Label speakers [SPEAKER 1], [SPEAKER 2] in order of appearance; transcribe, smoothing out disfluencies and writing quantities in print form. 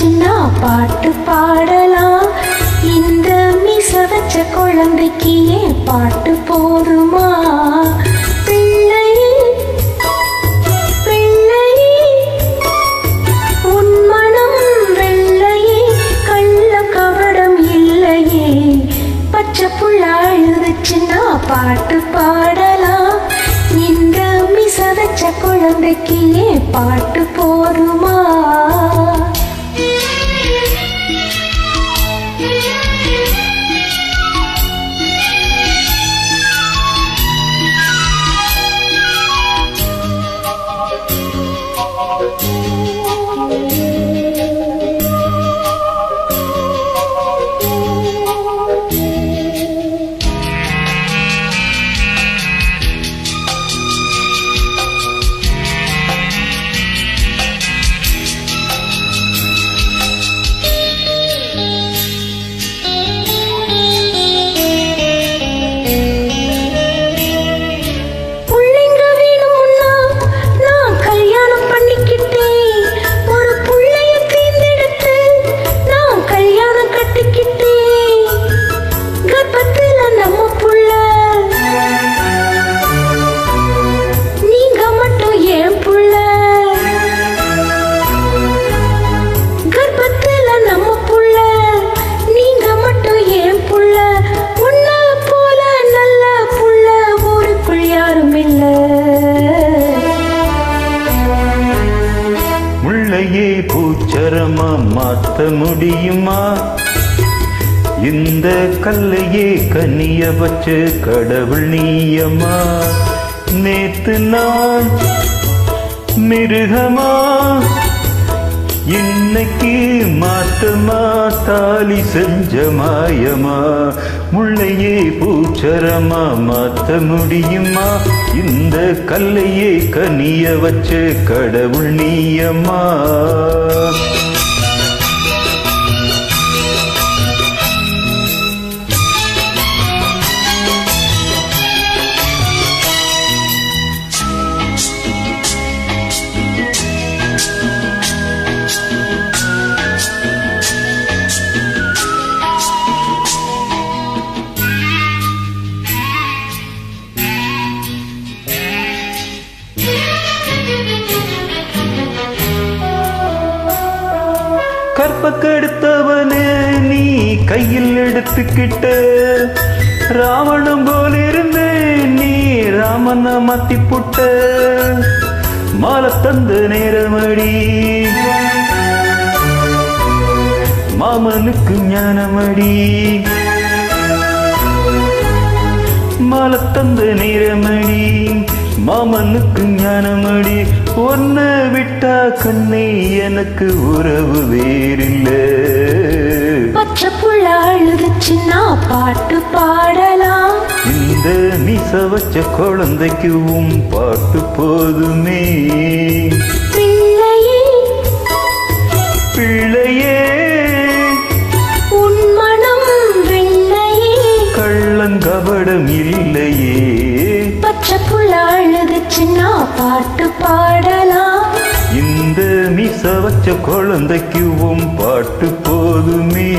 [SPEAKER 1] வச்சுன்னா பாட்டு பாடலாம். இந்த மீச வச்ச குழந்தைக்கு ஏன் பாட்டு போதுமா? பிள்ளையே பிள்ளையே உன் மனம் வெள்ளையே, கள்ள கபடம் இல்லையே. பச்சை புள்ள அழுதுச்சுன்னா பாட்டு பாடலாம். இந்த மீச வச்ச குழந்தைக்கு ஏன் பாட்டு போதுமா?
[SPEAKER 2] முள்ளையே பூச்சரமா மாத்த முடியுமா? இந்த கல்லையே கனிய வச்சு கடவுள் நீயம்மா. நேத்து நான் மிருகமா, இன்னைக்கு மாத்தமா தாலி செஞ்ச மாயமா. முள்ளையே பூச்சரமா மாத்த முடியுமா? இந்த கல்லையே கனிய வச்ச கடவுள் நீயம்மா. கற்பக்கெடுத்தவனே நீ கையில் எடுத்துக்கிட்ட, ராவணம் போல இருந்து நீ ராமன மாத்தி புட்ட. மாலை தந்த நேரமடி மாமனுக்கு ஞானமடி. மாலை தந்த நேரமடி மாமனுக்கு ஞானமடி. ஒன்ன விட்டா கண்ணே எனக்கு உறவு வேறில்ல.
[SPEAKER 1] பச்சை புள்ள அழுதுச்சுன்னா பாட்டு பாடலாம்.
[SPEAKER 2] இந்த மீச வச்ச குழந்தைக்கும் பாட்டு போதுமே.
[SPEAKER 1] பிள்ளையே
[SPEAKER 2] பிள்ளையே
[SPEAKER 1] உன் மனம் வெள்ளையே,
[SPEAKER 2] கள்ளங்கபடம் இல்லையே.
[SPEAKER 1] பச்சை புள்ள அழுதுச்சுன்னா பாட்டு பாடலாம்.
[SPEAKER 2] இந்த மீச வச்ச குழந்தைக்கும் பாட்டு போதுமே.